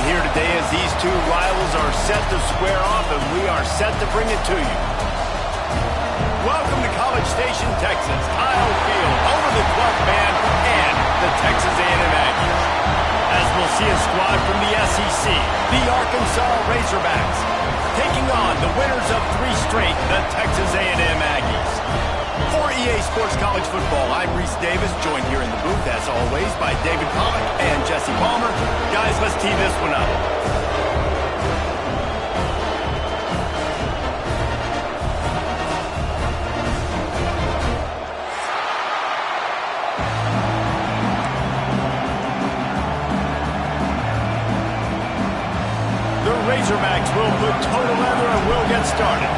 here today as these two rivals are set to square off, and we are set to bring it to you. Welcome to College Station, Texas, Kyle Field, home of the 12th man and the Texas A&M Aggies. As we'll see a squad from the SEC, the Arkansas Razorbacks, taking on the winners of 3 straight, the Texas A&M Aggies. For EA Sports College Football, I'm Reese Davis, joined here in the booth, as always, by David Pollack and Jesse Palmer. Guys, let's tee this one up. The Razorbacks will put total leather and we'll get started.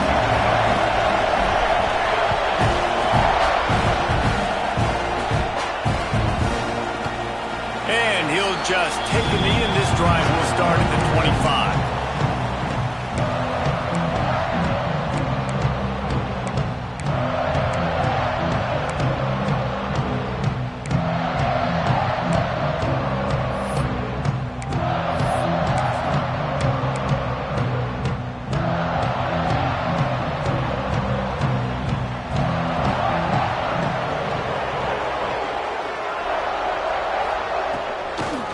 Just take a knee, and this drive will start at the 25.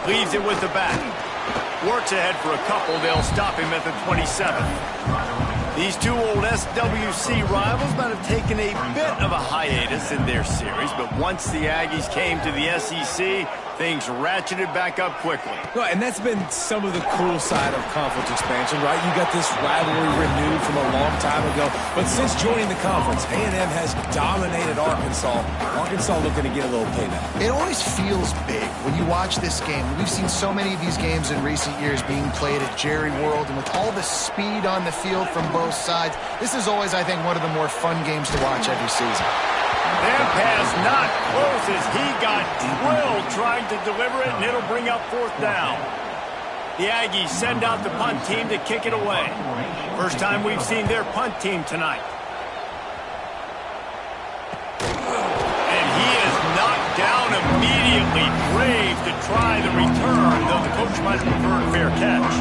Leaves it with the back. Works ahead for a couple. They'll stop him at the 27. These two old SWC rivals might have taken a bit of a hiatus in their series, but once the Aggies came to the SEC, things ratcheted back up quickly. Well, and that's been some of the cool side of conference expansion, right? You got this rivalry renewed from a long time ago, but since joining the conference, A&M has dominated Arkansas. Arkansas looking to get a little payback. It always feels big when you watch this game. We've seen so many of these games in recent years being played at Jerry World, and with all the speed on the field from both sides, this is always, I think, one of the more fun games to watch every season. That pass not close as he got drilled trying to deliver it, and it'll bring up 4th down. The Aggies send out the punt team to kick it away. First time we've seen their punt team tonight. And he is knocked down immediately. Brave to try the return, though the coach might prefer a fair catch.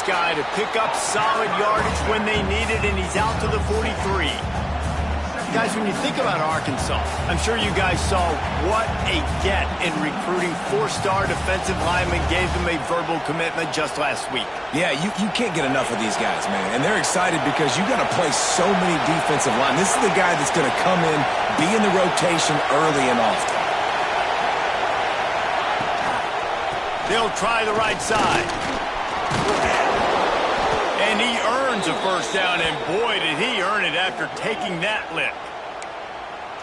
Guy to pick up solid yardage when they need it, and he's out to the 43. Guys, when you think about Arkansas, I'm sure you guys saw what a get in recruiting 4-star defensive linemen, gave them a verbal commitment just last week. Yeah, you can't get enough of these guys, man. And they're excited because you got to play so many defensive line. This is the guy that's going to come in, be in the rotation early and often. They'll try the right side. And he earns a first down, and boy, did he earn it after taking that lick.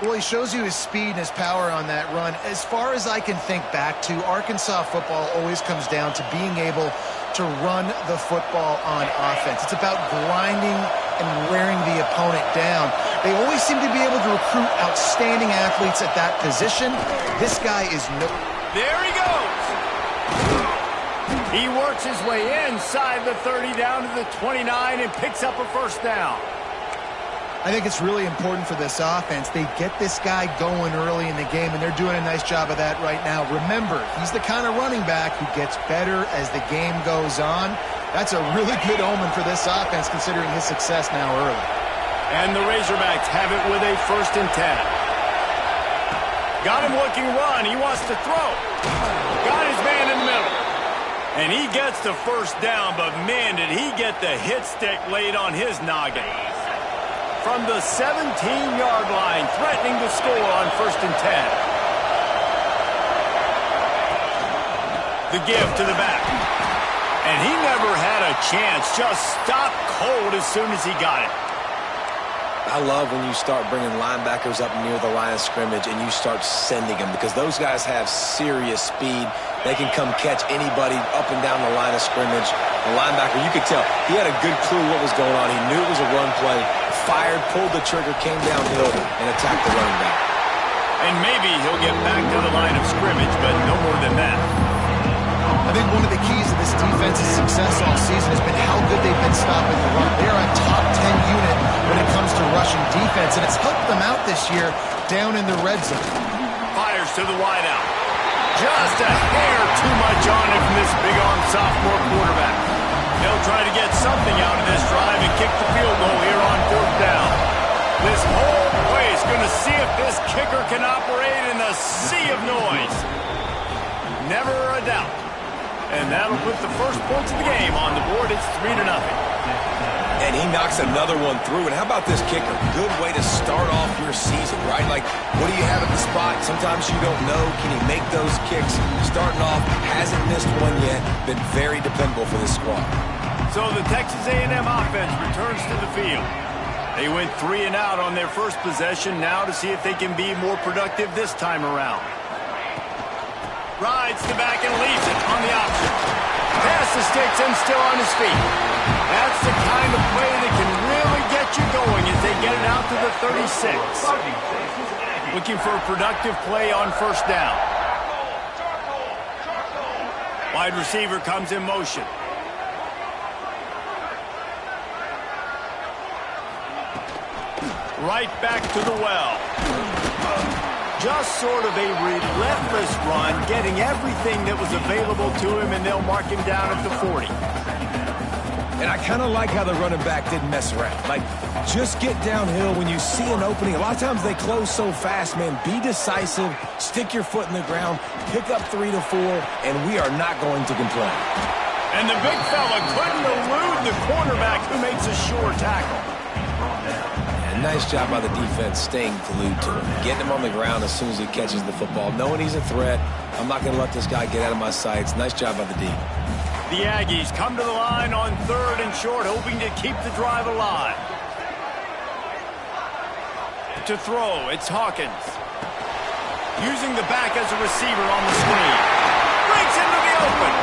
Well, he shows you his speed and his power on that run. As far as I can think back to, Arkansas football always comes down to being able to run the football on offense. It's about grinding and wearing the opponent down. They always seem to be able to recruit outstanding athletes at that position. This guy is no... There he goes! He works his way inside the 30 down to the 29 and picks up a first down. I think it's really important for this offense. They get this guy going early in the game, and they're doing a nice job of that right now. Remember, he's the kind of running back who gets better as the game goes on. That's a really good omen for this offense, considering his success now early. And the Razorbacks have it with a 1st and 10. Got him looking run. He wants to throw. Got his man in the middle. And he gets the first down, but man, did he get the hit stick laid on his noggin. From the 17-yard line, threatening to score on 1st and 10. The give to the back. And he never had a chance, just stopped cold as soon as he got it. I love when you start bringing linebackers up near the line of scrimmage and you start sending them because those guys have serious speed. They can come catch anybody up and down the line of scrimmage. The linebacker, you could tell, he had a good clue what was going on. He knew it was a run play, fired, pulled the trigger, came downhill, and attacked the running back. And maybe he'll get back to the line of scrimmage, but no more than that. I think one of the keys to this defense's success all season has been how good they've been stopping the run. They're a top 10 unit when it comes to rushing defense, and it's helped them out this year down in the red zone. Fires to the wideout. Just a hair too much on it from this big-arm sophomore quarterback. They'll try to get something out of this drive and kick the field goal here on 4th down. This whole place going to see if this kicker can operate in the sea of noise. Never a doubt. And that'll put the first points of the game on the board. It's 3-0. And he knocks another one through. And how about this kicker? Good way to start off your season, right? Like, what do you have at the spot? Sometimes you don't know. Can he make those kicks? Starting off, hasn't missed one yet. Been very dependable for this squad. So the Texas A&M offense returns to the field. They went 3 and out on their first possession. Now to see if they can be more productive this time around. Rides the back and leaves it on the option. Pass the sticks and still on his feet. That's the kind of play that can really get you going as they get it out to the 36. Looking for a productive play on 1st down. Wide receiver comes in motion. Right back to the well. Just sort of a relentless run, getting everything that was available to him, and they'll mark him down at the 40. And I kind of like how the running back didn't mess around. Like, just get downhill when you see an opening. A lot of times they close so fast, man. Be decisive, stick your foot in the ground, pick up 3 to 4, and we are not going to complain. And the big fella couldn't elude the cornerback who makes a sure tackle. Nice job by the defense staying glued to him, getting him on the ground as soon as he catches the football, knowing he's a threat. I'm not going to let this guy get out of my sights. Nice job by the D. The Aggies come to the line on 3rd and short, hoping to keep the drive alive. To throw, it's Hawkins. Using the back as a receiver on the screen. Breaks into the open.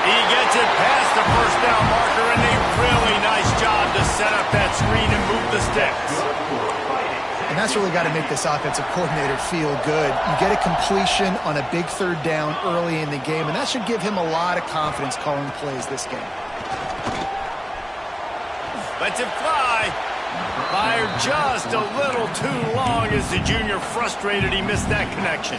He gets it past the 1st down marker, and a really nice job to set up that screen and move the sticks. And that's really got to make this offensive coordinator feel good. You get a completion on a big 3rd down early in the game, and that should give him a lot of confidence calling plays this game. Lets it fly. Fired just a little too long as the junior frustrated he missed that connection.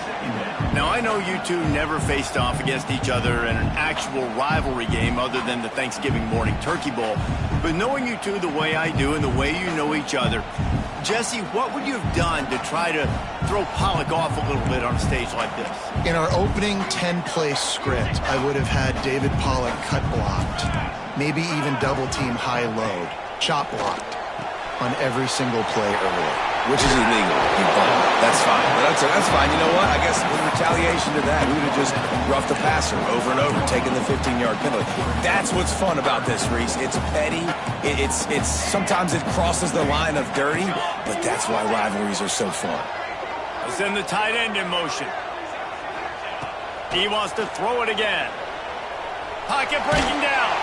Now, I know you two never faced off against each other in an actual rivalry game other than the Thanksgiving morning turkey bowl. But knowing you two the way I do and the way you know each other, Jesse, what would you have done to try to throw Pollock off a little bit on a stage like this? In our opening 10-play script, I would have had David Pollock cut blocked, maybe even double-team high-load, chop blocked on every single play early. Which is illegal. That's fine. But that's fine. You know what? I guess in retaliation to that, we would have just roughed the passer over and over, taking the 15-yard penalty. That's what's fun about this, Reese. It's petty. It's sometimes it crosses the line of dirty, but that's why rivalries are so fun. Let's send the tight end in motion. He wants to throw it again. Pocket breaking down.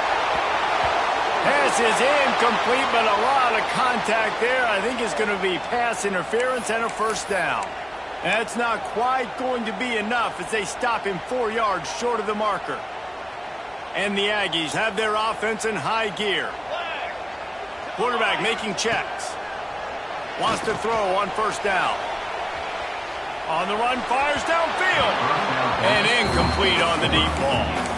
Pass is incomplete, but a lot of contact there. I think it's going to be pass interference and a 1st down. That's not quite going to be enough as they stop him 4 yards short of the marker. And the Aggies have their offense in high gear. Quarterback making checks. Wants to throw on 1st down. On the run, fires downfield. And incomplete on the deep ball.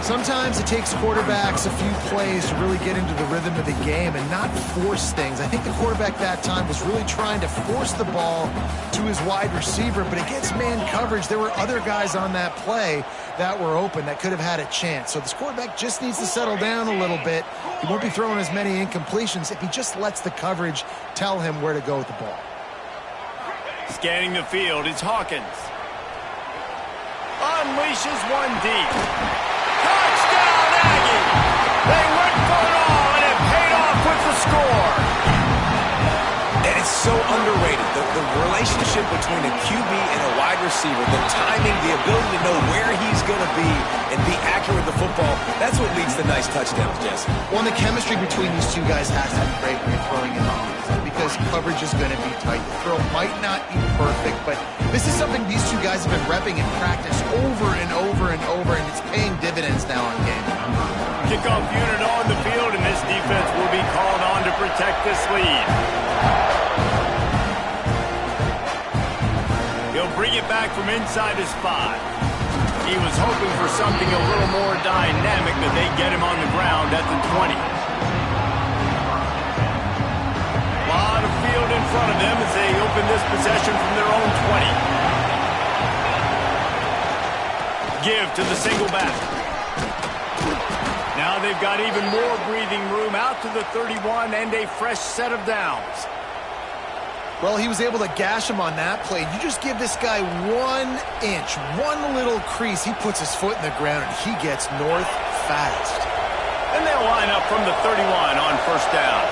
Sometimes it takes quarterbacks a few plays to really get into the rhythm of the game and not force things. I think the quarterback that time was really trying to force the ball to his wide receiver, but against man coverage, there were other guys on that play that were open that could have had a chance. So this quarterback just needs to settle down a little bit. He won't be throwing as many incompletions if he just lets the coverage tell him where to go with the ball. Scanning the field, it's Hawkins. Unleashes one deep. Touchdown, Aggie! They went for it all, and it paid off with the score. so underrated. The relationship between a QB and a wide receiver, the timing, the ability to know where he's going to be and be accurate with the football, that's what leads to nice touchdowns, Jesse. Well, and the chemistry between these two guys has to be great when you're throwing it on, because coverage is going to be tight. The throw might not be perfect, but this is something these two guys have been repping in practice over and over and over, and it's paying dividends now on game. Kickoff unit on the field, and this defense will be called on to protect this lead. He'll bring it back from inside his 5. He was hoping for something a little more dynamic, but they get him on the ground at the 20. A lot of field in front of them as they open this possession from their own 20. Give to the single back. Now they've got even more breathing room out to the 31 and a fresh set of downs. Well, he was able to gash him on that play. You just give this guy 1 inch, one little crease, he puts his foot in the ground and he gets north fast. And they'll line up from the 31 on first down.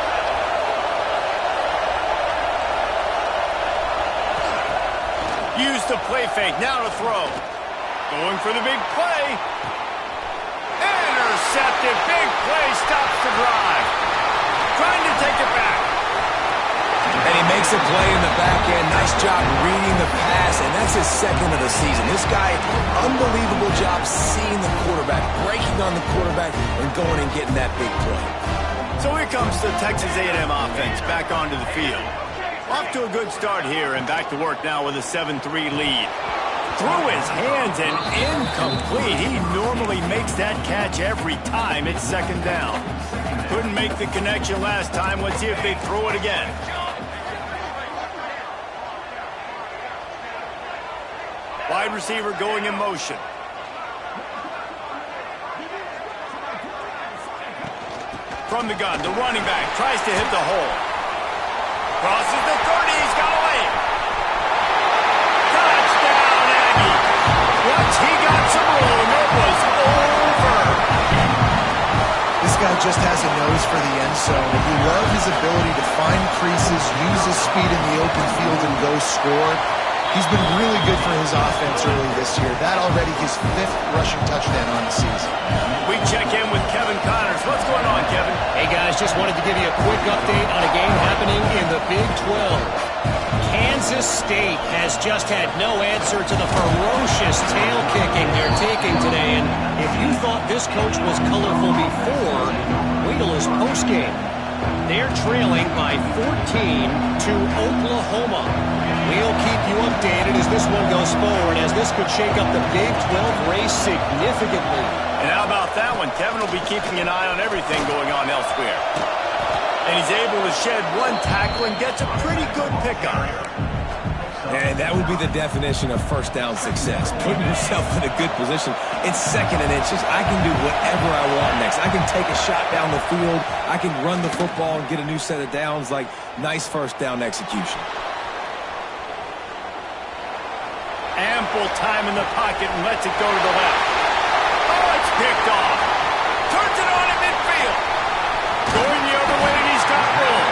Use the play fake, now to throw. Going for the big play. Intercepted, big play, stops the drive. Trying to take it back. And he makes a play in the back end. Nice job reading the pass, and that's his second of the season. This guy, unbelievable job seeing the quarterback, breaking on the quarterback, and going and getting that big play. So here comes the Texas A&M offense back onto the field. Off to a good start here, and back to work now with a 7-3 lead. Through his hands and incomplete. He normally makes that catch every time it's second down. Couldn't make the connection last time. Let's see if they throw it again. Wide receiver going in motion. From the gun, the running back tries to hit the hole. Crosses the 30, he's got away. Touchdown, Aggie. Once he got some room, it was over. This guy just has a nose for the end zone. We love his ability to find creases, use his speed in the open field, and go score. He's been really good for his offense early this year. That already his 5th rushing touchdown on the season. We check in with Kevin Connors. What's going on, Kevin? Hey, guys, just wanted to give you a quick update on a game happening in the Big 12. Kansas State has just had no answer to the ferocious tail kicking they're taking today. And if you thought this coach was colorful before, wait till his postgame. They're trailing by 14 to Oklahoma. We'll keep you updated as this one goes forward, as this could shake up the Big 12 race significantly. And how about that one? Kevin will be keeping an eye on everything going on elsewhere. And he's able to shed one tackle and gets a pretty good pickup. And that would be the definition of first down success. Putting yourself in a good position. It's second and inches. I can do whatever I want next. I can take a shot down the field. I can run the football and get a new set of downs. Like, nice first down execution. Ample time in the pocket and lets it go to the left. Oh, it's picked off. Turns it on in midfield. Going the other way, and he's got room.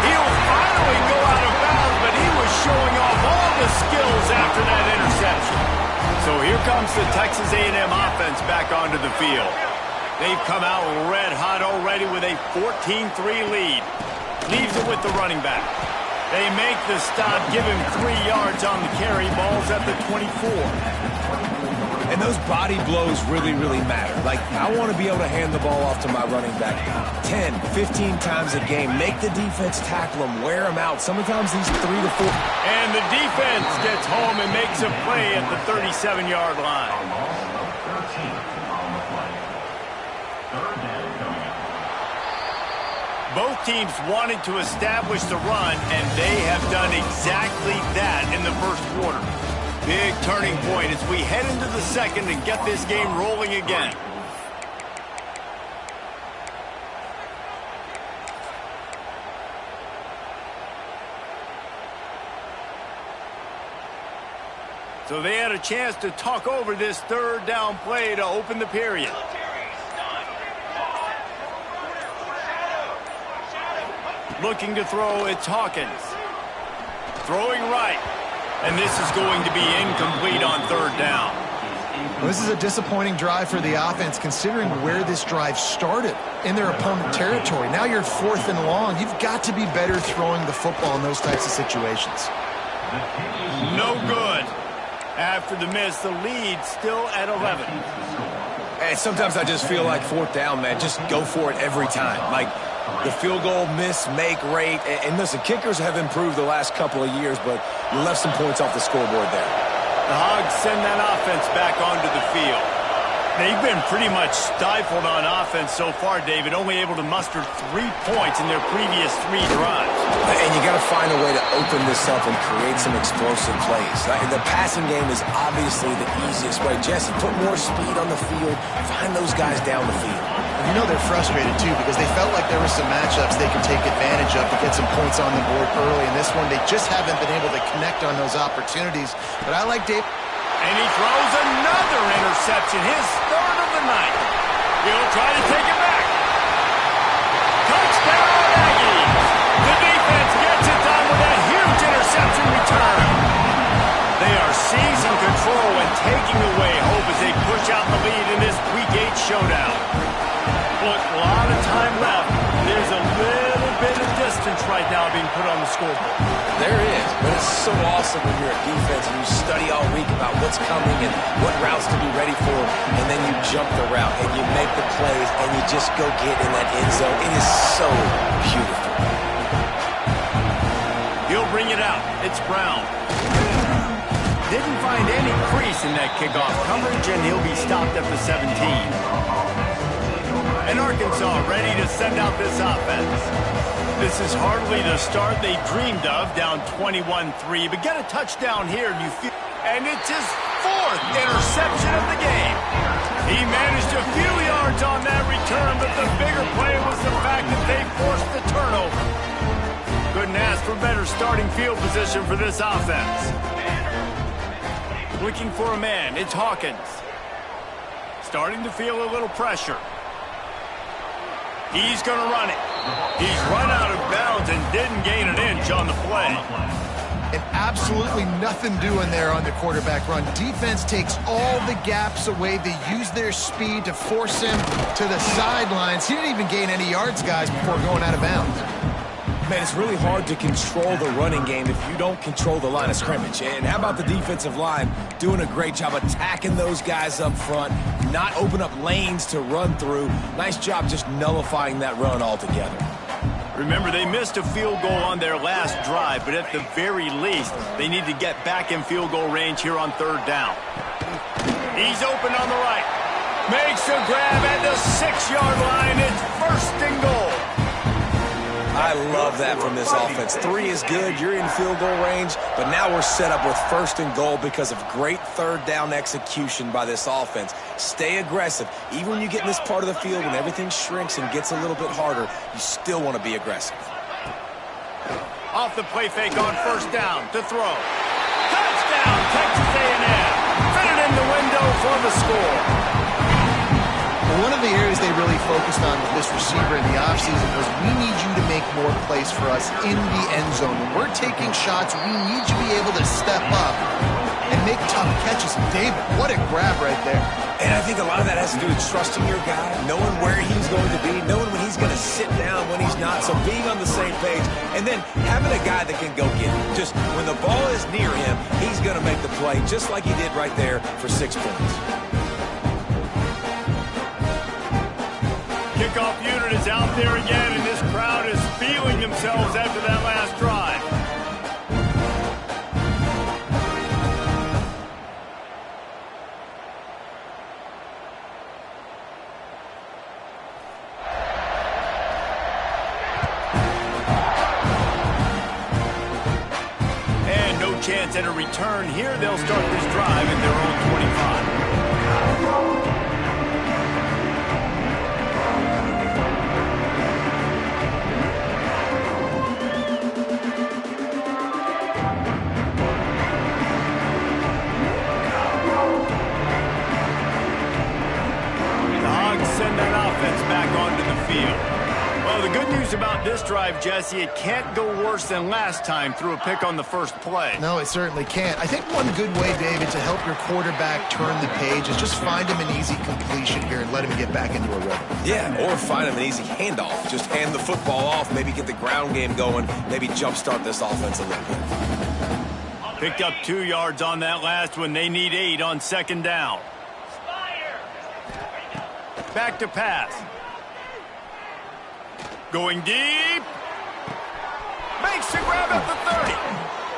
He'll finally go out of bounds, but he was showing off all the skills after that interception. So here comes the Texas A&M offense back onto the field. They've come out red hot already with a 14-3 lead. Leaves it with the running back. They make the stop, give him 3 yards on the carry. Ball's at the 24. And those body blows really, really matter. Like, I want to be able to hand the ball off to my running back 10, 15 times a game. Make the defense tackle him, wear him out. Sometimes these 3 to 4. And the defense gets home and makes a play at the 37-yard line. Both teams wanted to establish the run, and they have done exactly that in the first quarter. Big turning point as we head into the second and get this game rolling again. So they had a chance to talk over this third down play to open the period. Looking to throw, it's Hawkins. Throwing right. And this is going to be incomplete on third down. Well, this is a disappointing drive for the offense, considering where this drive started, in their opponent territory. Now you're 4th and long. You've got to be better throwing the football in those types of situations. No good. After the miss, the lead still at 11. And sometimes I just feel like 4th down, man. Just go for it every time. Like the field goal miss, make rate. And listen, kickers have improved the last couple of years, but you left some points off the scoreboard there. The Hogs send that offense back onto the field. They've been pretty much stifled on offense so far, David, only able to muster 3 points in their previous 3 drives. And you got to find a way to open this up and create some explosive plays. The passing game is obviously the easiest way. Jesse, put more speed on the field. Find those guys down the field. You know they're frustrated, too, because they felt like there were some matchups they could take advantage of to get some points on the board early. In this one, they just haven't been able to connect on those opportunities. But I like Dave. And he throws another interception, his 3rd of the night. He'll try to take it back. Touchdown, Aggies! The defense gets it done with a huge interception return. They are seizing control and taking away hope as they push out the lead in this Week 8 showdown. Look, a lot of time left. There's a little bit of distance right now being put on the scoreboard. There is, but it's so awesome when you're a defense and you study all week about what's coming and what routes to be ready for, and then you jump the route and you make the plays and you just go get in that end zone. It is so beautiful. He'll bring it out. It's Brown. Didn't find any crease in that kickoff coverage, and he'll be stopped at the 17. And Arkansas ready to send out this offense. This is hardly the start they dreamed of, down 21-3, but get a touchdown here, and you feel... And it's his 4th interception of the game. He managed a few yards on that return, but the bigger play was the fact that they forced the turnover. Couldn't ask for better starting field position for this offense. Looking for a man, it's Hawkins. Starting to feel a little pressure. He's going to run it. He's run out of bounds and didn't gain an inch on the play. And absolutely nothing doing there on the quarterback run. Defense takes all the gaps away. They use their speed to force him to the sidelines. He didn't even gain any yards, guys, before going out of bounds. Man, it's really hard to control the running game if you don't control the line of scrimmage. And how about the defensive line doing a great job attacking those guys up front, not open up lanes to run through. Nice job just nullifying that run altogether. Remember, they missed a field goal on their last drive, but at the very least, they need to get back in field goal range here on 3rd down. He's open on the right. Makes a grab at the 6-yard line. It's 1st and goal. I love that from this offense. 3 is good. You're in field goal range, but now we're set up with 1st and goal because of great 3rd down execution by this offense. Stay aggressive. Even when you get in this part of the field, when everything shrinks and gets a little bit harder, you still want to be aggressive. Off the play fake on 1st down to throw. Touchdown, Texas A&M. Fitted in the window for the score. One of the areas they really focused on with this receiver in the offseason was, we need you to make more plays for us in the end zone. When we're taking shots, we need you to be able to step up and make tough catches. And David, what a grab right there. And I think a lot of that has to do with trusting your guy, knowing where he's going to be, knowing when he's going to sit down, when he's not. So being on the same page, and then having a guy that can go get it. Just when the ball is near him, he's going to make the play, just like he did right there for 6 points. Kickoff unit is out there again, and this crowd is feeling themselves after that last drive. And no chance at a return here. They'll start this drive at their own 25. Back onto the field. Well, Well, the good news about this drive, Jesse, it can't go worse than last time through a pick on the first play. No, it certainly can't. I think one good way, David, to help your quarterback turn the page is just find him an easy completion here and let him get back into a rhythm. Yeah, or find him an easy handoff. Just hand the football off, maybe get the ground game going, maybe jumpstart this offense a little bit. Picked up 2 yards on that last one. They need 8 on second down. Back to pass. Going deep. Makes the grab at the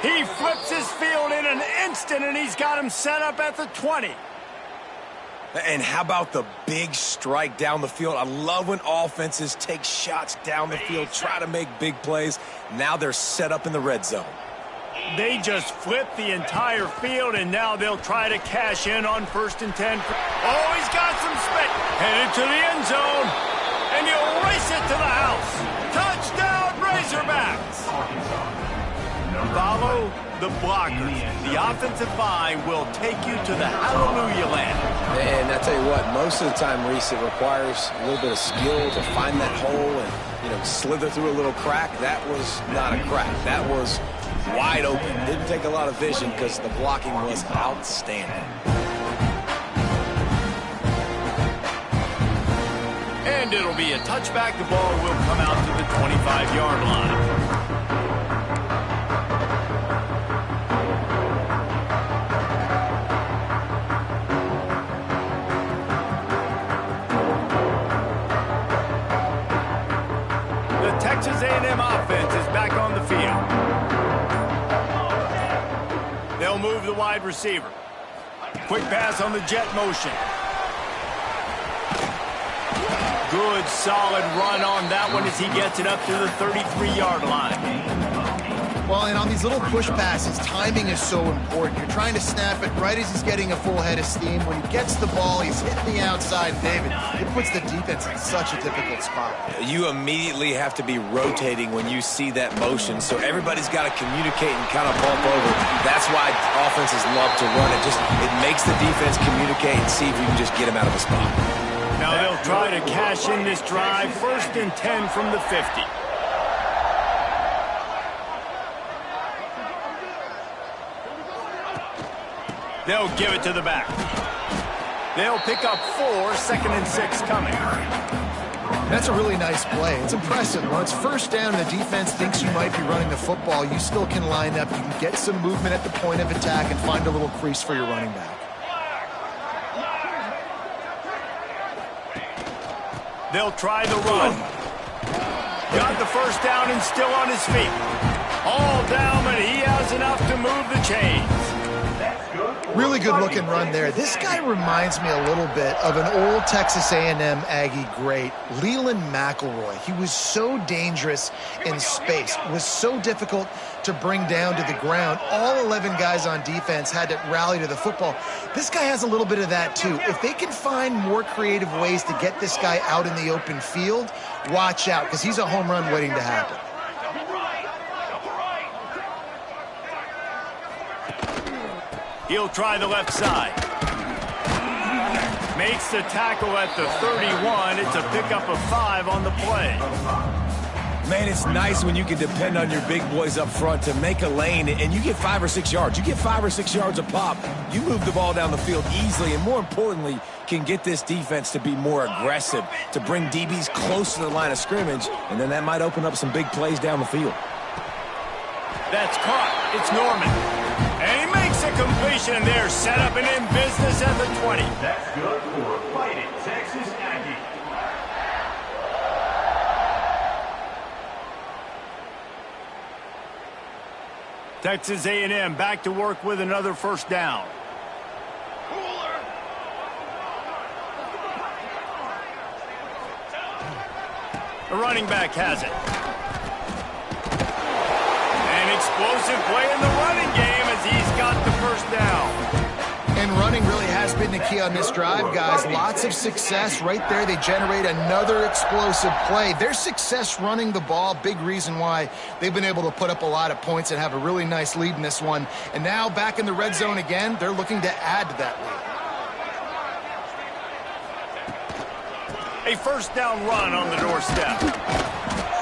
30. He flips his field in an instant, and he's got him set up at the 20. And how about the big strike down the field? I love when offenses take shots down the field, try to make big plays. Now they're set up in the red zone. They just flipped the entire field, and now they'll try to cash in on 1st and 10. Oh, he's got some space. Headed to the end zone, and he'll race it to the house. Touchdown, Razorbacks. Follow the blockers. The offensive line will take you to the hallelujah land. And I tell you what, most of the time, Reese, it requires a little bit of skill to find that hole and, slither through a little crack. That was not a crack. That was wide open. Didn't take a lot of vision because the blocking was outstanding. And it'll be a touchback. The ball will come out to the 25-yard line. Texas A&M offense is back on the field. They'll move the wide receiver. Quick pass on the jet motion. Good, solid run on that one as he gets it up to the 33-yard line. Well, and on these little push passes, timing is so important. You're trying to snap it right as he's getting a full head of steam. When he gets the ball, he's hitting the outside. David, it puts the defense in such a difficult spot. You immediately have to be rotating when you see that motion, so everybody's got to communicate and kind of bump over. That's why offenses love to run it. It makes the defense communicate and see if you can just get him out of a spot. Now they'll try to cash in this drive. 1st and 10 from the 50. They'll give it to the back. They'll pick up 4, 2nd and 6 coming. That's a really nice play. It's impressive. When it's 1st down and the defense thinks you might be running the football, you still can line up. You can get some movement at the point of attack and find a little crease for your running back. They'll try the run. Got the 1st down and still on his feet. All down, but he has enough to move the chains. Really good-looking run there. This guy reminds me a little bit of an old Texas A&M Aggie great, Leland McElroy. He was so dangerous in space. It was so difficult to bring down to the ground. All 11 guys on defense had to rally to the football. This guy has a little bit of that, too. If they can find more creative ways to get this guy out in the open field, watch out, because he's a home run waiting to happen. He'll try the left side. Makes the tackle at the 31. It's a pickup of 5 on the play. Man, it's nice when you can depend on your big boys up front to make a lane, and you get 5 or 6 yards. You get 5 or 6 yards a pop. You move the ball down the field easily, and more importantly, can get this defense to be more aggressive, to bring DBs close to the line of scrimmage, and then that might open up some big plays down the field. That's caught. It's Norman. And he makes a completion. They're set up and in business at the 20. That's good for Fighting Texas Aggie. Texas A&M back to work with another 1st down. The running back has it. An explosive play in the running game as he's got the 1st down. And running really has been the key on this drive, guys. Lots of success right there. They generate another explosive play. Their success running the ball, big reason why they've been able to put up a lot of points and have a really nice lead in this one. And now back in the red zone again, they're looking to add to that lead. A 1st down run on the doorstep.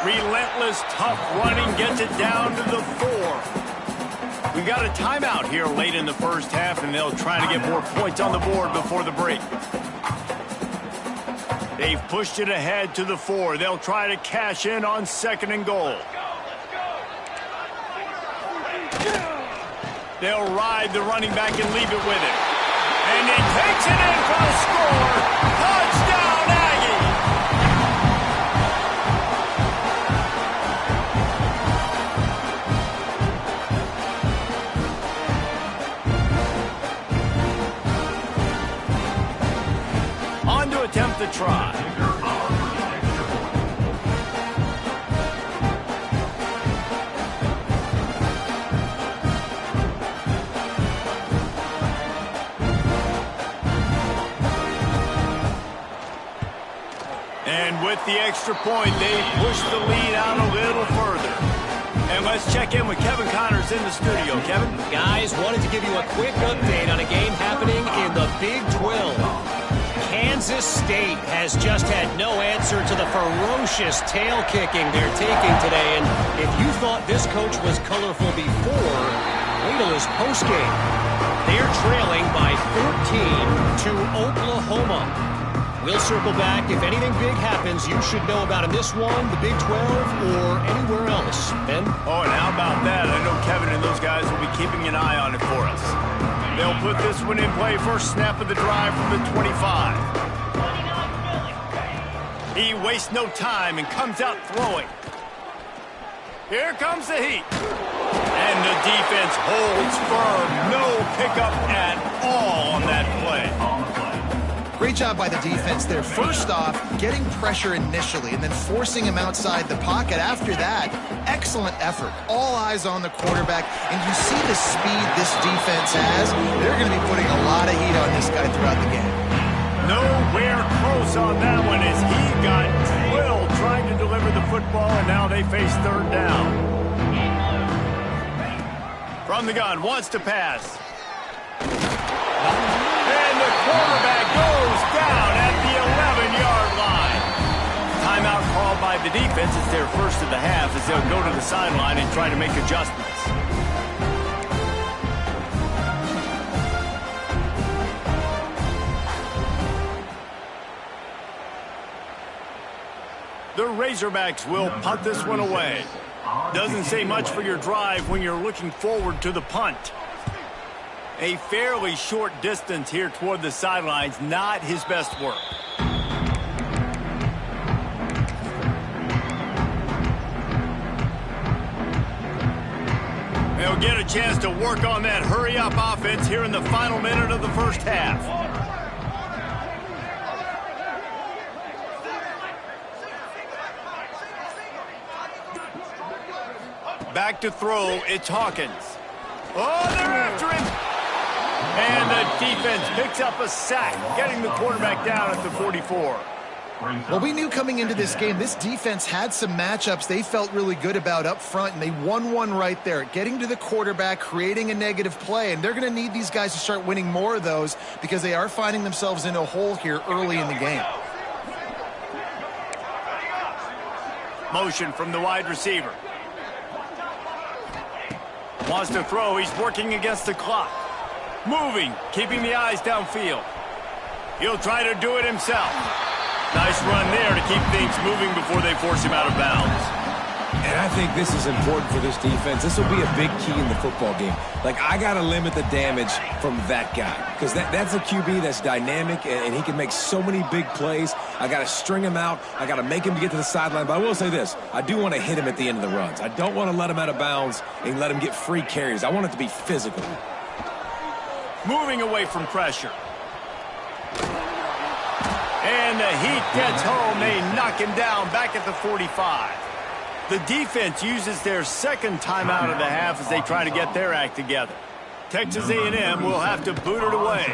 Relentless, tough running gets it down to the 4. We've got a timeout here late in the first half, and they'll try to get more points on the board before the break. They've pushed it ahead to the 4. They'll try to cash in on 2nd and goal. They'll ride the running back and leave it with it. And he takes it in for the score. Touchdown, Aggie! On to attempt the try. And with the extra point, they push the lead out a little further. And let's check in with Kevin Connors in the studio. Kevin? Guys, wanted to give you a quick update on a game happening in the Big 12. Kansas State has just had no answer to the ferocious tail kicking they're taking today. And if you thought this coach was colorful before, wait till his postgame. They're trailing by 13 to Oklahoma. We'll circle back. If anything big happens, you should know about in this one, the Big 12, or anywhere else. Ben? Oh, and how about that? I know Kevin and those guys will be keeping an eye on it for us. They'll put this one in play. First snap of the drive from the 25. He wastes no time and comes out throwing. Here comes the heat. And the defense holds firm. No pickup at all on that play. Great job by the defense there. First off, getting pressure initially and then forcing him outside the pocket. After that, excellent effort. All eyes on the quarterback, and you see the speed this defense has. They're going to be putting a lot of heat on this guy throughout the game. Nowhere close on that one as he got drilled trying to deliver the football, and now they face 3rd down. From the gun, wants to pass. And the quarterback goes down at the 11-yard line. Timeout called by the defense. It's their first of the half as they'll go to the sideline and try to make adjustments. The Razorbacks will punt this one away. Doesn't say much for your drive when you're looking forward to the punt. A fairly short distance here toward the sidelines, not his best work. They'll get a chance to work on that hurry-up offense here in the final minute of the first half. Back to throw, it's Hawkins. Oh, they're after him! And the defense picks up a sack, getting the quarterback down at the 44. Well, we knew coming into this game, this defense had some matchups they felt really good about up front, and they won one right there, getting to the quarterback, creating a negative play, and they're going to need these guys to start winning more of those because they are finding themselves in a hole here early in the game. Motion from the wide receiver. Wants to throw, he's working against the clock. Moving, keeping the eyes downfield. He'll try to do it himself. Nice run there to keep things moving before they force him out of bounds. And I think this is important for this defense. This will be a big key in the football game. Like, I got to limit the damage from that guy because that's a QB that's dynamic, and he can make so many big plays. I got to string him out. I got to make him get to the sideline. But I will say this. I do want to hit him at the end of the runs. I don't want to let him out of bounds and let him get free carries. I want it to be physical. Moving away from pressure. And the Heat gets home. They knock him down back at the 45. The defense uses their second timeout of the half as they try to get their act together. Texas A&M will have to boot it away.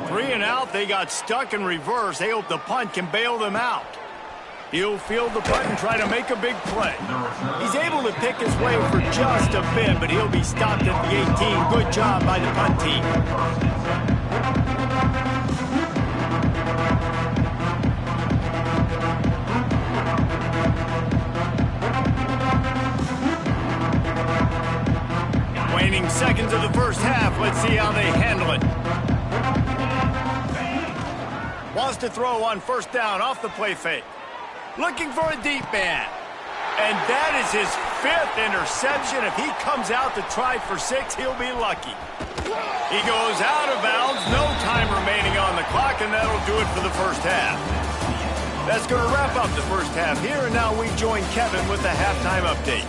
3 and out. They got stuck in reverse. They hope the punt can bail them out. He'll field the punt and try to make a big play. He's able to pick his way for just a bit, but he'll be stopped at the 18. Good job by the punt team. to throw on first down off the play fake. Looking for a deep man. And that is his 5th interception. If he comes out to try for 6, he'll be lucky. He goes out of bounds. No time remaining on the clock, and that'll do it for the first half. That's going to wrap up the first half here, and now we join Kevin with the halftime update.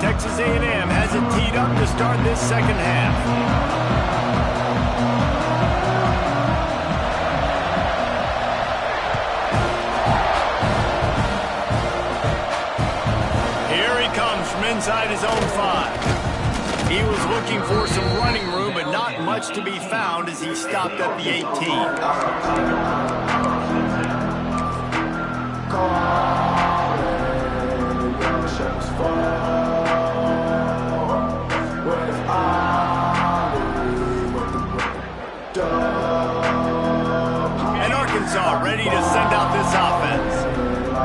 Texas A&M has it teed up to start this second half. Here he comes from inside his own 5. He was looking for some running room, but not much to be found as he stopped at the 18. Ready to send out this offense.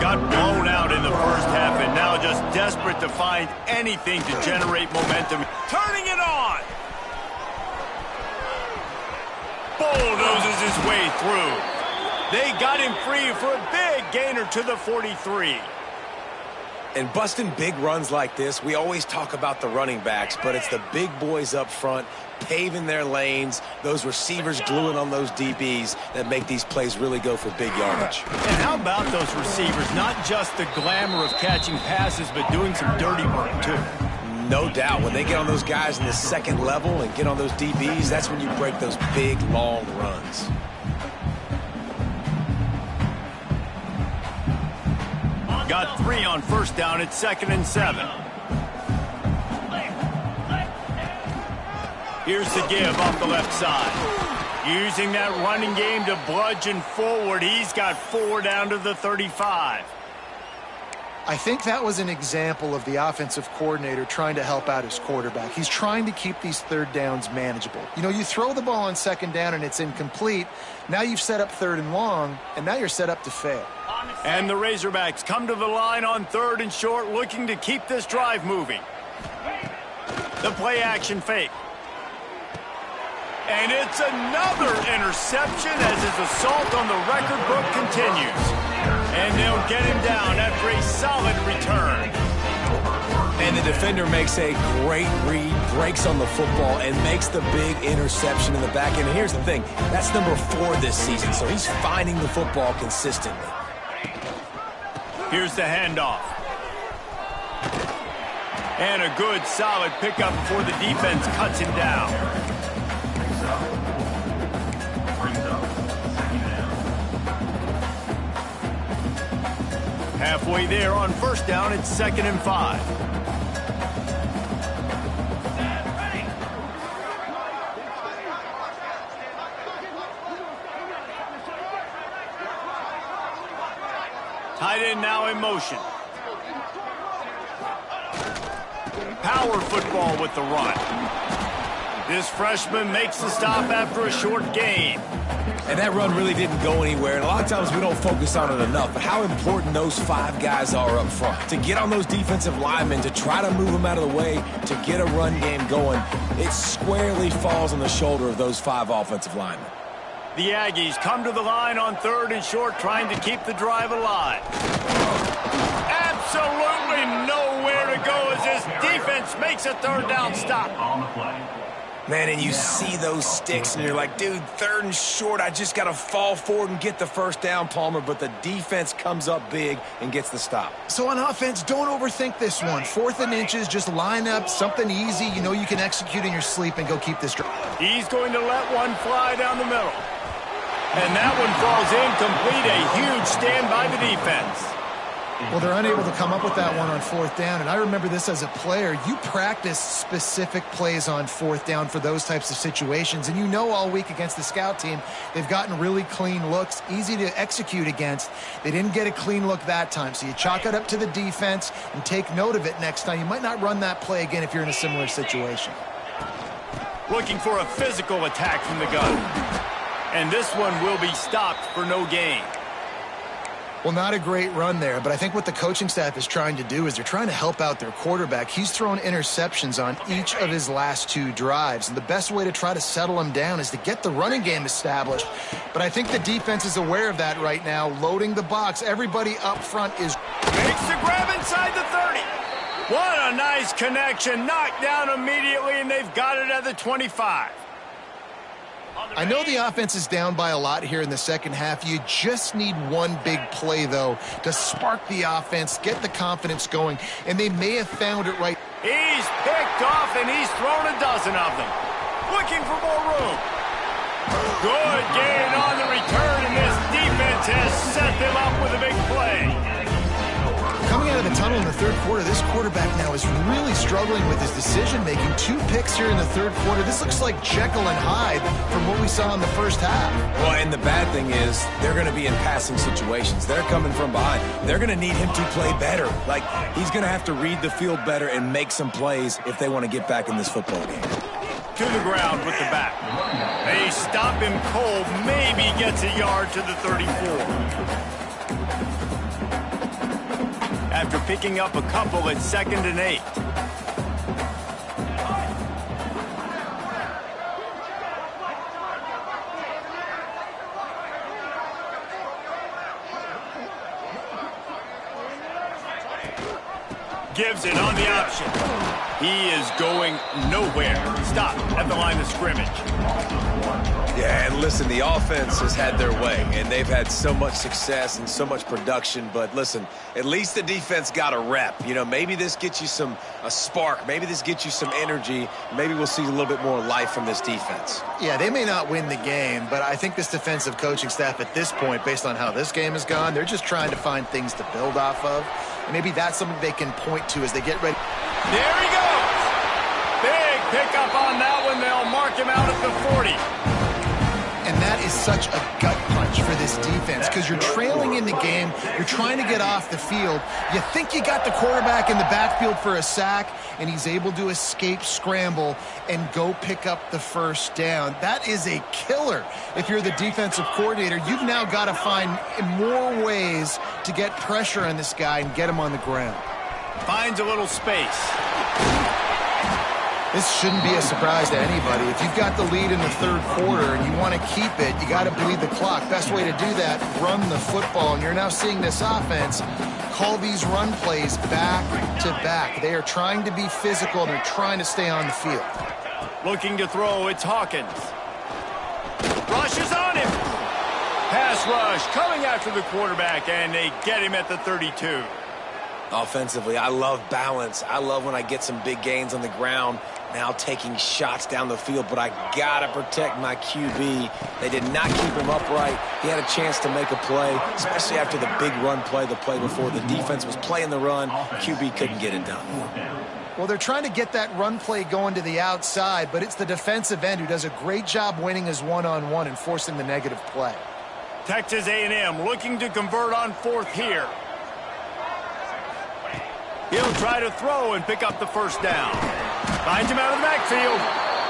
Got blown out in the first half and now just desperate to find anything to generate momentum. Turning it on. Bulldozes his way through. They got him free for a big gainer to the 43. And busting big runs like this, we always talk about the running backs, but it's the big boys up front paving their lanes, those receivers gluing on those DBs that make these plays really go for big yardage. And how about those receivers? Not just the glamour of catching passes, but doing some dirty work too. No doubt. When they get on those guys in the second level and get on those DBs, that's when you break those big, long runs. Got 3 on first down at 2nd and 7. Here's the give off the left side. Using that running game to bludgeon forward. He's got 4 down to the 35. I think that was an example of the offensive coordinator trying to help out his quarterback. He's trying to keep these third downs manageable. You know, you throw the ball on second down and it's incomplete. Now you've set up 3rd and long, and now you're set up to fail. And the Razorbacks come to the line on 3rd and short, looking to keep this drive moving. The play action fake. And it's another interception as his assault on the record book continues. And they'll get him down after a solid return. And the defender makes a great read, breaks on the football, and makes the big interception in the back end. And here's the thing, that's number 4 this season, so he's finding the football consistently. Here's the handoff. And a good, solid pickup before the defense cuts him down. Halfway there on first down, it's 2nd and 5. Tight end now in motion. Power football with the run. This freshman makes the stop after a short gain. And that run really didn't go anywhere, and a lot of times we don't focus on it enough, but how important those 5 guys are up front. To get on those defensive linemen, to try to move them out of the way, to get a run game going, it squarely falls on the shoulder of those 5 offensive linemen. The Aggies come to the line on 3rd and short, trying to keep the drive alive. Absolutely nowhere to go as this defense makes a 3rd down stop. On the play. Man, and you see those sticks, and you're like, dude, 3rd and short, I just got to fall forward and get the first down, Palmer, but the defense comes up big and gets the stop. So on offense, don't overthink this one. 4th and inches, just line up something easy you know you can execute in your sleep and go keep this drive. He's going to let one fly down the middle. And that one falls incomplete. A huge stand by the defense. Well, they're unable to come up with that one on 4th down, and I remember this as a player. You practice specific plays on 4th down for those types of situations, and you know all week against the scout team, they've gotten really clean looks, easy to execute against. They didn't get a clean look that time, so you chalk it up to the defense and take note of it next time. You might not run that play again if you're in a similar situation. Looking for a physical attack from the gun. And this one will be stopped for no gain. Well, not a great run there, but I think what the coaching staff is trying to do is they're trying to help out their quarterback. He's thrown interceptions on each of his last 2 drives, and the best way to try to settle him down is to get the running game established. But I think the defense is aware of that right now, loading the box. Everybody up front is... Makes the grab inside the 30. What a nice connection. Knocked down immediately, and they've got it at the 25. I know the offense is down by a lot here in the second half. You just need one big play, though, to spark the offense, get the confidence going, and they may have found it right. He's picked off, and he's thrown a dozen of them. Looking for more room. Good gain on the return, and this defense has set them up with a big play. Coming out of the tunnel in the third quarter, this quarterback now is really struggling with his decision-making. 2 picks here in the third quarter. This looks like Jekyll and Hyde from what we saw in the first half. Well, and the bad thing is they're going to be in passing situations. They're coming from behind. They're going to need him to play better. Like, he's going to have to read the field better and make some plays if they want to get back in this football game. To the ground with the back. They stop him cold. Maybe gets a yard to the 34. After picking up a couple, it's 2nd and 8. Gives it on the option. He is going nowhere. Stop at the line of scrimmage. Yeah, and listen, the offense has had their way, and they've had so much success and so much production. But listen, at least the defense got a rep. You know, maybe this gets you a spark. Maybe this gets you some energy. Maybe we'll see a little bit more life from this defense. Yeah, they may not win the game, but I think this defensive coaching staff at this point, based on how this game has gone, they're just trying to find things to build off of. And maybe that's something they can point to as they get ready. There he goes. Big pickup on that one. They'll mark him out at the 40. And that is such a gut punch for this defense because you're trailing in the game. You're trying to get off the field. You think you got the quarterback in the backfield for a sack, and he's able to escape, scramble, and go pick up the first down. That is a killer if you're the defensive coordinator. You've now got to find more ways to get pressure on this guy and get him on the ground. Finds a little space. This shouldn't be a surprise to anybody. If you've got the lead in the third quarter and you want to keep it, you got to bleed the clock. Best way to do that, run the football. And you're now seeing this offense call these run plays back to back. They are trying to be physical, and they're trying to stay on the field. Looking to throw, it's Hawkins. Rushes on him. Pass rush coming after the quarterback, and they get him at the 32. Offensively, I love balance. I love when I get some big gains on the ground, now taking shots down the field, but I got to protect my QB. They did not keep him upright. He had a chance to make a play, especially after the big run play, the play before. The defense was playing the run. QB couldn't get it done. Well, they're trying to get that run play going to the outside, but it's the defensive end who does a great job winning his one-on-one and forcing the negative play. Texas A&M looking to convert on 4th here. He'll try to throw and pick up the first down. Finds him out of the backfield.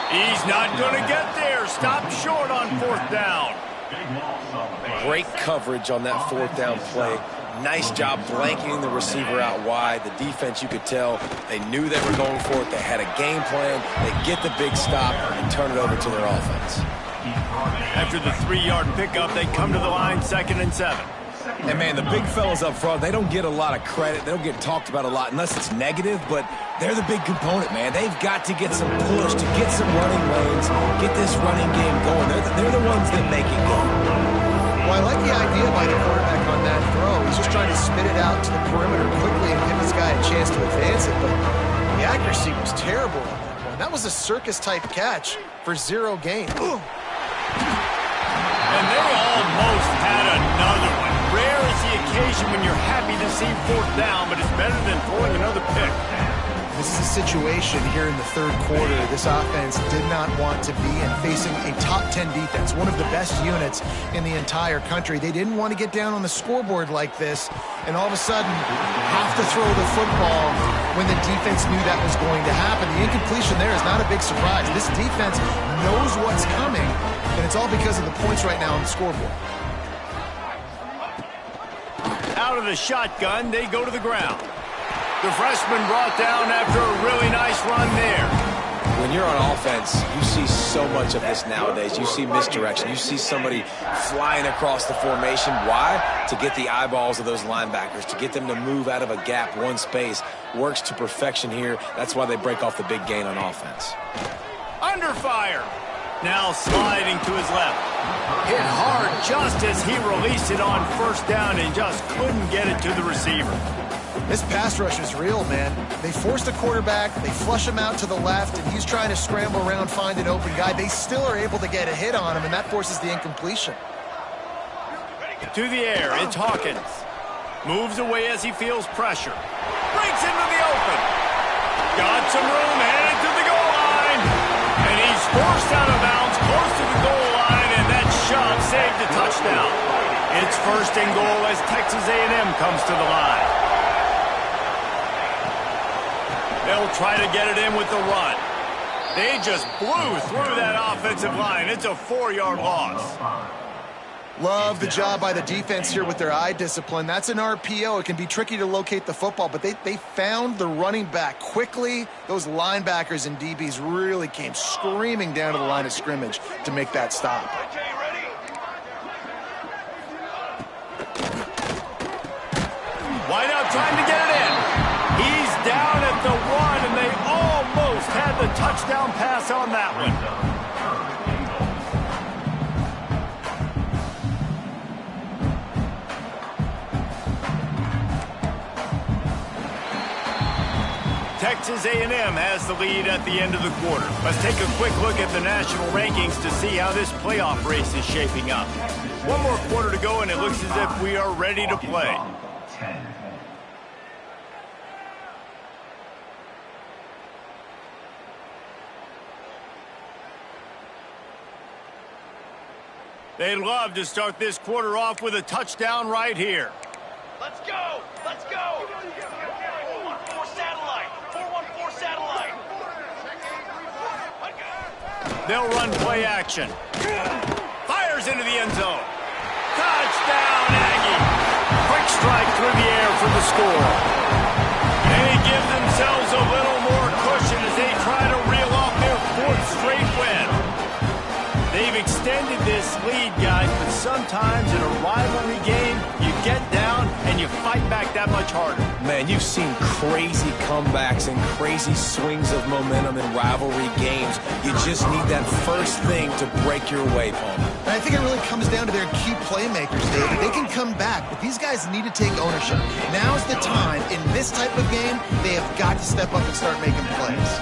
He's not going to get there. Stopped short on 4th down. Great coverage on that 4th down play. Nice job blanketing the receiver out wide. The defense, you could tell, they knew they were going for it. They had a game plan. They get the big stop and turn it over to their offense. After the 3-yard pickup, they come to the line 2nd and 7. And, man, the big fellas up front, they don't get a lot of credit. They don't get talked about a lot unless it's negative, but they're the big component, man. They've got to get some push, to get some running lanes, get this running game going. They're the ones that make it go. Well, I like the idea by the quarterback on that throw. He's just trying to spit it out to the perimeter quickly and give this guy a chance to advance it, but the accuracy was terrible on that one. That was a circus-type catch for 0 gain. Ooh. And they almost had another one. Rare is the occasion when you're happy to see 4th down, but it's better than throwing another pick. This is a situation here in the third quarter this offense did not want to be in, facing a top 10 defense, one of the best units in the entire country. They didn't want to get down on the scoreboard like this, and all of a sudden have to throw the football when the defense knew that was going to happen. The incompletion there is not a big surprise. This defense knows what's coming, and it's all because of the points right now on the scoreboard. Out of the shotgun, they go to the ground. The freshman brought down after a really nice run there. When you're on offense, you see so much of this nowadays. You see misdirection. You see somebody flying across the formation. Why? To get the eyeballs of those linebackers, to get them to move out of a gap, one space. Works to perfection here. That's why they break off the big gain on offense. Under fire. Now sliding to his left. Hit hard just as he released it on first down and just couldn't get it to the receiver. This pass rush is real, man. They force the quarterback, they flush him out to the left, and he's trying to scramble around, find an open guy. They still are able to get a hit on him, and that forces the incompletion. To the air, it's Hawkins. Moves away as he feels pressure. Breaks into the open. Got some room, headed to the goal line. And he's forced out of bounds, close to the goal line, and that shove saved a touchdown. It's first and goal as Texas A&M comes to the line. They'll try to get it in with the run. They just blew through that offensive line. It's a 4-yard loss. Love the job by the defense here with their eye discipline. That's an RPO. It can be tricky to locate the football, but they found the running back quickly. Those linebackers and DBs really came screaming down to the line of scrimmage to make that stop. Wide out trying to get it in. He's down at the 1, and they almost had the touchdown pass on that one. Texas A&M has the lead at the end of the quarter. Let's take a quick look at the national rankings to see how this playoff race is shaping up. One more quarter to go, and it looks as if we are ready to play. They'd love to start this quarter off with a touchdown right here. Let's go! Let's go! 414 satellite! 414 satellite! They'll run play action. Fires into the end zone. Touchdown, Aggie! Quick strike through the air for the score. They give themselves a little more cushion as they try to reel off their 4th straight win. They've extended this lead, guys, but sometimes in a rivalry game, you get down and you fight back that much harder. Man, you've seen crazy comebacks and crazy swings of momentum in rivalry games. You just need that first thing to break your way, Palmer. And I think it really comes down to their key playmakers, David. They can come back, but these guys need to take ownership. Now's the time. In this type of game, they have got to step up and start making plays.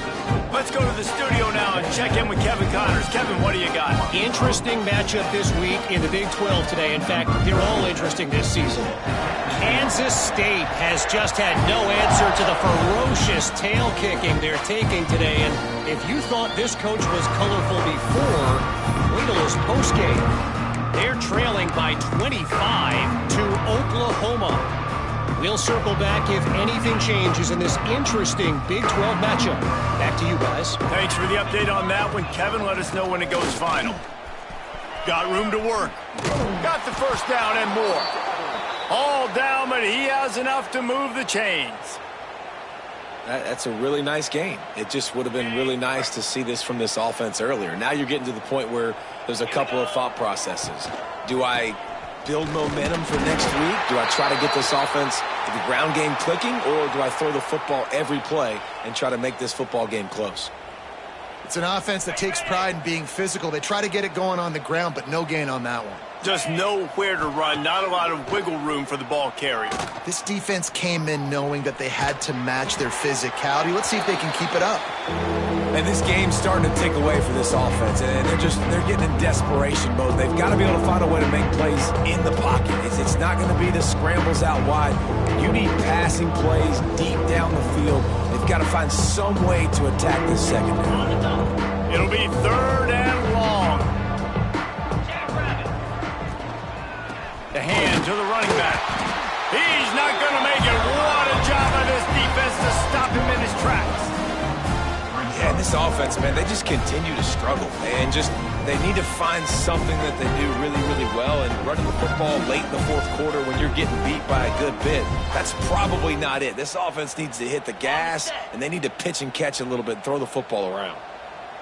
Let's go to the studio now and check in with Kevin Connors. Kevin, what do you got? Interesting matchup this week in the Big 12 today. In fact, they're all interesting this season. Kansas State has just had no answer to the ferocious tail kicking they're taking today. And if you thought this coach was colorful before, wait till his postgame. They're trailing by 25 to Oklahoma. We'll circle back if anything changes in this interesting Big 12 matchup. Back to you guys. Thanks for the update on that one, Kevin. Let us know when it goes final. Got room to work. Got the first down and more. All down, but he has enough to move the chains. That's a really nice game. It just would have been really nice to see this from this offense earlier. Now you're getting to the point where there's a couple of thought processes. Do I build momentum for next week? Do I try to get this offense, the ground game clicking, or do I throw the football every play and try to make this football game close? It's an offense that takes pride in being physical. They try to get it going on the ground, but no gain on that one. Just nowhere to run, not a lot of wiggle room for the ball carrier. This defense came in knowing that they had to match their physicality. Let's see if they can keep it up. And this game's starting to take away for this offense, and they're getting in desperation mode. They've got to be able to find a way to make plays in the pocket. It's not going to be the scrambles out wide. You need passing plays deep down the field. They've got to find some way to attack this secondary. It'll be 3rd and long. The hand to the running back. He's not going to make it. What a job by this defense to stop him in his tracks. Yeah, this this offense, man, they just continue to struggle. And they need to find something that they do really, really well. And running the football late in the fourth quarter when you're getting beat by a good bit, that's probably not it. This offense needs to hit the gas, and they need to pitch and catch a little bit and throw the football around.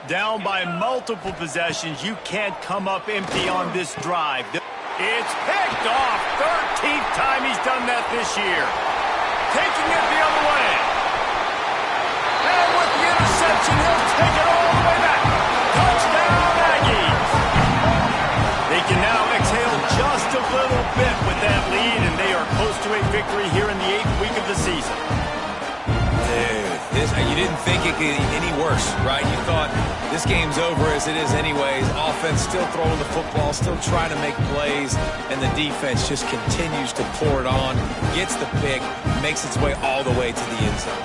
Down by multiple possessions, you can't come up empty on this drive. It's picked off. 13th time he's done that this year. Taking it the other way. And with the interception, he'll take it all the way back. Touchdown, Aggies. They can now exhale just a little bit with that lead, and they are close to a victory here in the 8th week of the season. Dude, you didn't think it could get any worse, right? You thought this game's over as it is anyways. Offense still throwing the football, still trying to make plays, and the defense just continues to pour it on, gets the pick, makes its way all the way to the end zone.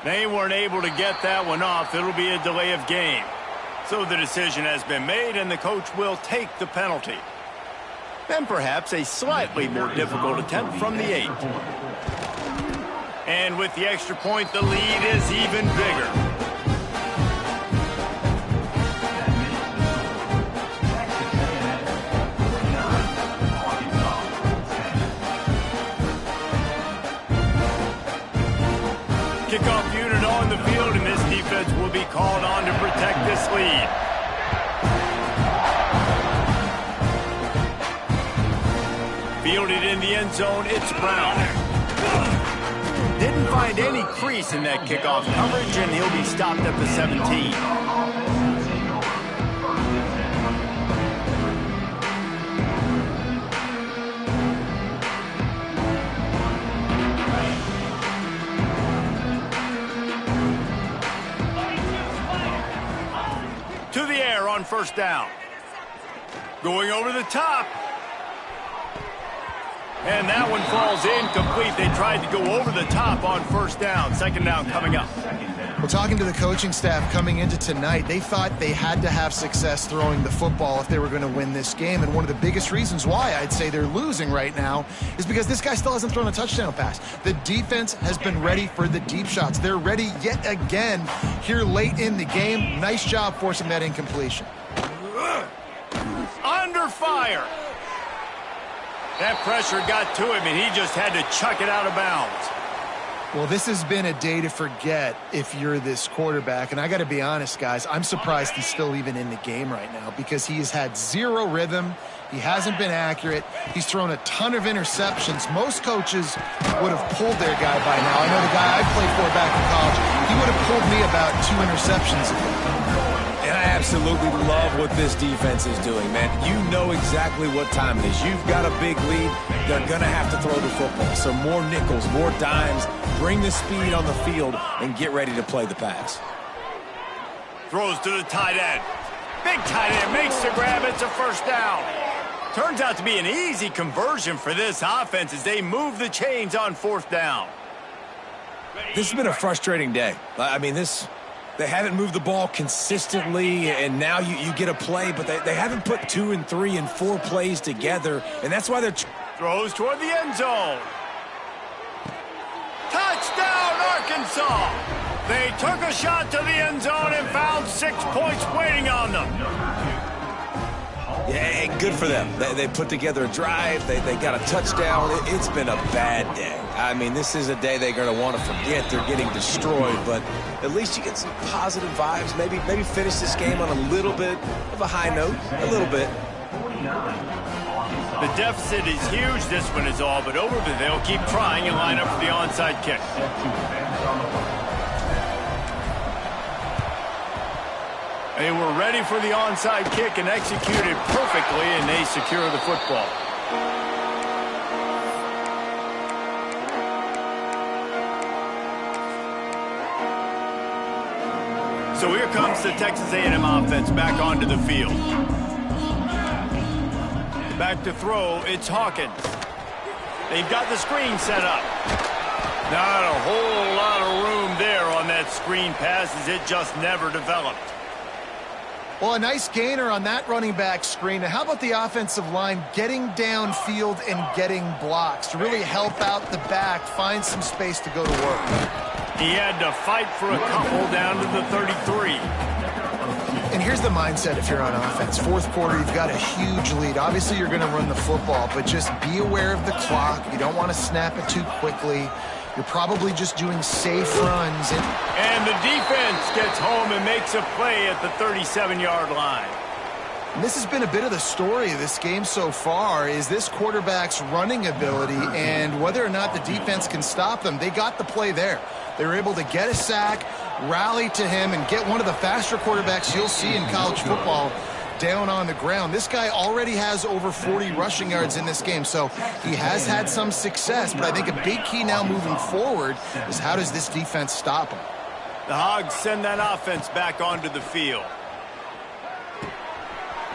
They weren't able to get that one off. It'll be a delay of game. So the decision has been made, and the coach will take the penalty. And perhaps a slightly more difficult attempt from the 8. And with the extra point, the lead is even bigger. Kickoff unit on the field, and this defense will be called on to protect this lead. Fielded in the end zone, it's Brown. Didn't find any crease in that kickoff coverage, and he'll be stopped at the 17. To the air on first down. Going over the top. And that one falls incomplete. They tried to go over the top on first down. Second down coming up. Well, talking to the coaching staff coming into tonight, they thought they had to have success throwing the football if they were going to win this game. And one of the biggest reasons why I'd say they're losing right now is because this guy still hasn't thrown a touchdown pass. The defense has been ready for the deep shots. They're ready yet again here late in the game. Nice job forcing that incompletion. Under fire. That pressure got to him, and he just had to chuck it out of bounds. Well, this has been a day to forget if you're this quarterback. And I got to be honest, guys, I'm surprised he's still even in the game right now because he has had zero rhythm. He hasn't been accurate. He's thrown a ton of interceptions. Most coaches would have pulled their guy by now. I know the guy I played for back in college, he would have pulled me about 2 interceptions ago. And I absolutely love what this defense is doing, man. You know exactly what time it is. You've got a big lead. They're going to have to throw the football. So more nickels, more dimes. Bring the speed on the field and get ready to play the pass. Throws to the tight end. Big tight end makes the grab. It's a first down. Turns out to be an easy conversion for this offense as they move the chains on fourth down. This has been a frustrating day. I mean, they haven't moved the ball consistently, and now you get a play, but they haven't put 2 and 3 and 4 plays together, and that's why they're... Throws toward the end zone. Touchdown, Arkansas! They took a shot to the end zone and found 6 points waiting on them. Yeah, good for them. They put together a drive. They got a touchdown. It's been a bad day. I mean, this is a day they're going to want to forget. They're getting destroyed, but at least you get some positive vibes. Maybe finish this game on a little bit of a high note. A little bit. The deficit is huge. This one is all but over, but they'll keep trying and line up for the onside kick. They were ready for the onside kick and executed perfectly, and they secure the football. So here comes the Texas A&M offense back onto the field. Back to throw, it's Hawkins. They've got the screen set up. Not a whole lot of room there on that screen pass as it just never developed. Well, a nice gainer on that running back screen. Now, how about the offensive line getting downfield and getting blocks to really help out the back, find some space to go to work? He had to fight for a couple down to the 33. And here's the mindset if you're on offense. Fourth quarter, you've got a huge lead. Obviously, you're going to run the football, but just be aware of the clock. You don't want to snap it too quickly. You're probably just doing safe runs. And the defense gets home and makes a play at the 37-yard line. And this has been a bit of the story of this game so far, is this quarterback's running ability and whether or not the defense can stop them. They got the play there. They were able to get a sack, rally to him, and get one of the faster quarterbacks you'll see in college football down on the ground. This guy already has over 40 rushing yards in this game, so he has had some success, but I think a big key now moving forward is how does this defense stop him? The Hogs send that offense back onto the field.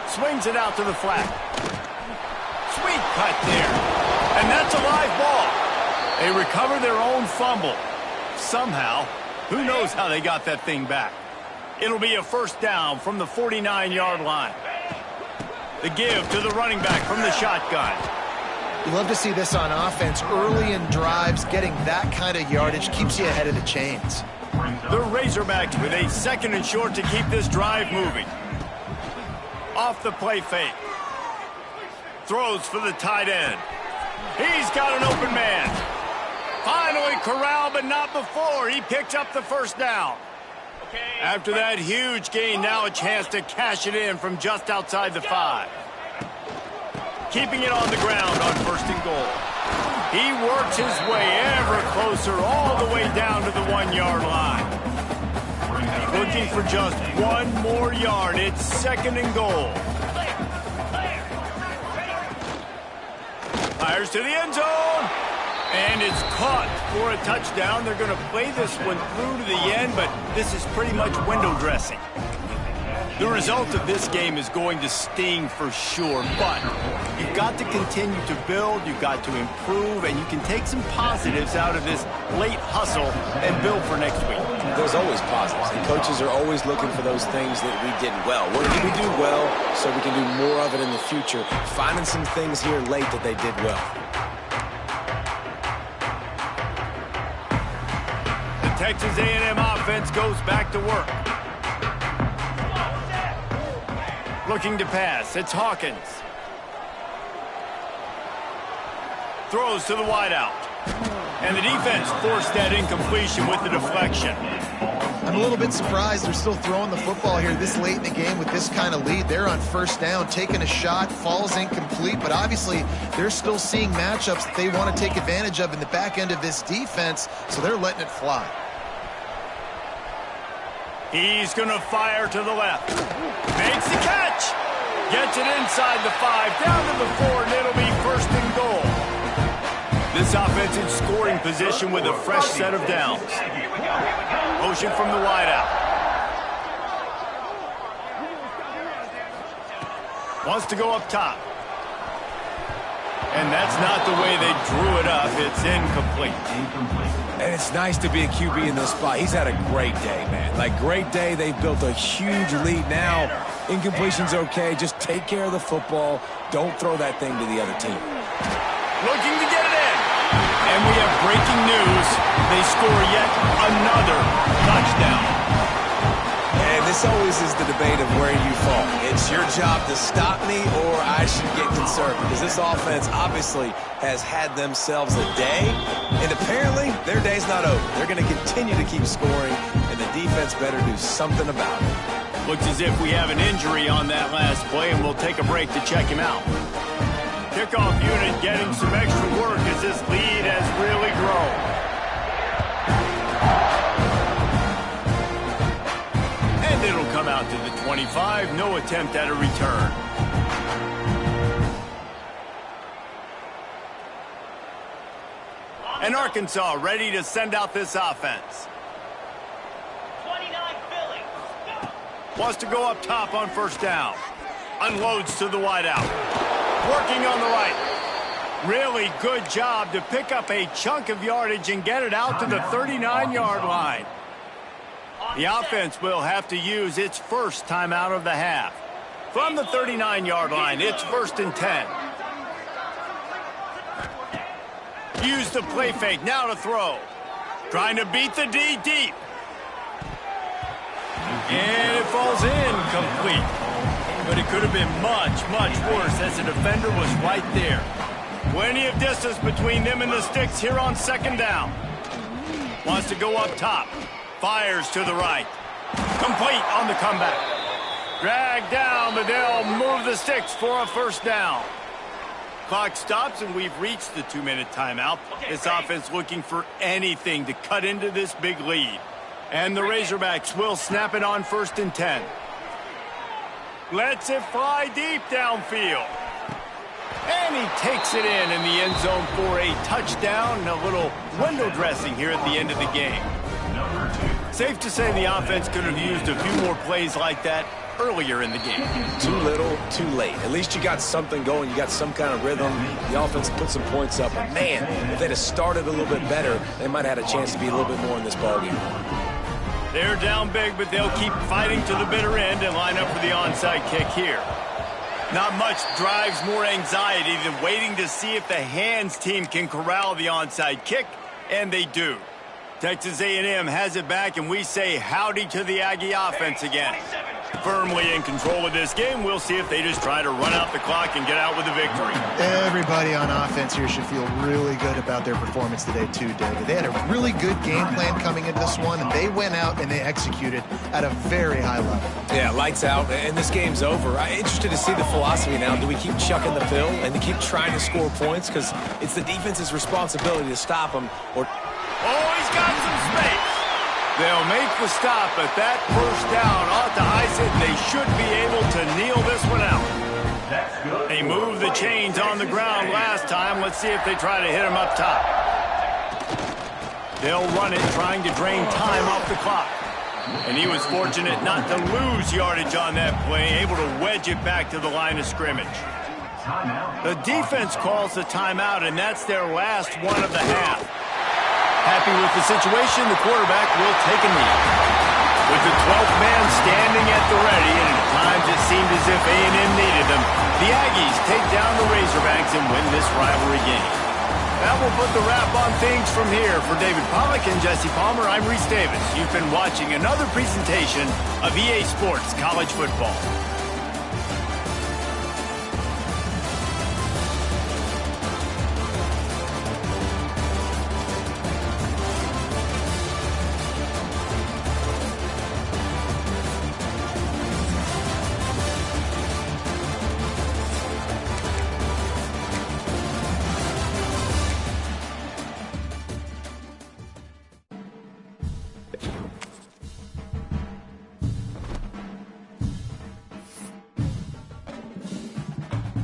Swings it out to the flat. Sweet cut there. And that's a live ball. They recover their own fumble. Somehow, who knows how they got that thing back. It'll be a first down from the 49-yard line. The give to the running back from the shotgun. You love to see this on offense. Early in drives, getting that kind of yardage keeps you ahead of the chains. The Razorbacks with a second and short to keep this drive moving. Off the play fake. Throws for the tight end. He's got an open man. Finally corralled, but not before. He picked up the first down. After that huge gain, now a chance to cash it in from just outside the 5. Keeping it on the ground on first and goal. He works his way ever closer all the way down to the 1-yard line. Looking for just one more yard. It's second and goal. Fires to the end zone. And it's caught for a touchdown. They're going to play this one through to the end, but this is pretty much window dressing. The result of this game is going to sting for sure, but you've got to continue to build, you've got to improve, and you can take some positives out of this late hustle and build for next week. There's always positives, and coaches are always looking for those things that we did well. What did we do well so we can do more of it in the future? Finding some things here late that they did well. Texas A&M offense goes back to work. Looking to pass. It's Hawkins. Throws to the wideout. And the defense forced that incompletion with the deflection. I'm a little bit surprised they're still throwing the football here this late in the game with this kind of lead. They're on first down, taking a shot, falls incomplete, but obviously they're still seeing matchups that they want to take advantage of in the back end of this defense, so they're letting it fly. He's going to fire to the left. Makes the catch. Gets it inside the 5, down to the 4, and it'll be first and goal. This offense in scoring position with a fresh set of downs. Motion from the wideout. Wants to go up top. And that's not the way they drew it up. It's incomplete. And it's nice to be a QB in this spot. He's had a great day, man. Like, great day. They've built a huge lead now. Incompletion's okay. Just take care of the football. Don't throw that thing to the other team. Looking to get it in. And we have breaking news. They score yet another touchdown. And this always is the debate of where you fall. It's your job to stop me or I should get concerned, because this offense obviously has had themselves a day, and apparently their day's not over. They're going to continue to keep scoring, and the defense better do something about it. Looks as if we have an injury on that last play, and we'll take a break to check him out. Kickoff unit getting some extra work as this lead has really grown. And it'll come out to the 25. No attempt at a return. And Arkansas ready to send out this offense. 29 Philly. Wants to go up top on first down. Unloads to the wideout. Working on the right. Really good job to pick up a chunk of yardage and get it out to the 39-yard line. The offense will have to use its first timeout of the half. From the 39-yard line, it's 1st and 10. Use the play fake, now to throw. Trying to beat the D deep. And it falls in, complete. But it could have been much, much worse as the defender was right there. Plenty of distance between them and the sticks here on 2nd down. Wants to go up top. Fires to the right. Complete on the comeback. Dragged down, but they'll move the sticks for a 1st down. Clock stops, and we've reached the 2-minute timeout. This offense looking for anything to cut into this big lead. And the Razorbacks will snap it on 1st and 10. Lets it fly deep downfield. And he takes it in the end zone for a touchdown and a little window dressing here at the end of the game. Safe to say the offense could have used a few more plays like that earlier in the game. Too little, too late. At least you got something going. You got some kind of rhythm. The offense put some points up. But, man, if they'd have started a little bit better, they might have had a chance to be a little bit more in this ballgame. They're down big, but they'll keep fighting to the bitter end and line up for the onside kick here. Not much drives more anxiety than waiting to see if the hands team can corral the onside kick, and they do. Texas A&M has it back, and we say howdy to the Aggie offense again. Firmly in control of this game. We'll see if they just try to run out the clock and get out with a victory. Everybody on offense here should feel really good about their performance today too, David. They had a really good game plan coming into this one, and they went out and they executed at a very high level. Yeah, lights out, and this game's over. I'm interested to see the philosophy now. Do we keep chucking the pill and to keep trying to score points? Because it's the defense's responsibility to stop them. Or oh, he's got some space. They'll make the stop, but that 1st down ought to ice it. They should be able to kneel this one out. They moved the chains on the ground last time. Let's see if they try to hit him up top. They'll run it, trying to drain time off the clock. And he was fortunate not to lose yardage on that play, able to wedge it back to the line of scrimmage. The defense calls the timeout, and that's their last one of the half. Happy with the situation, the quarterback will take a knee. With the 12th man standing at the ready, and at times it seemed as if A&M needed them, the Aggies take down the Razorbacks and win this rivalry game. That will put the wrap on things from here. For David Pollack and Jesse Palmer, I'm Reese Davis. You've been watching another presentation of EA Sports College Football.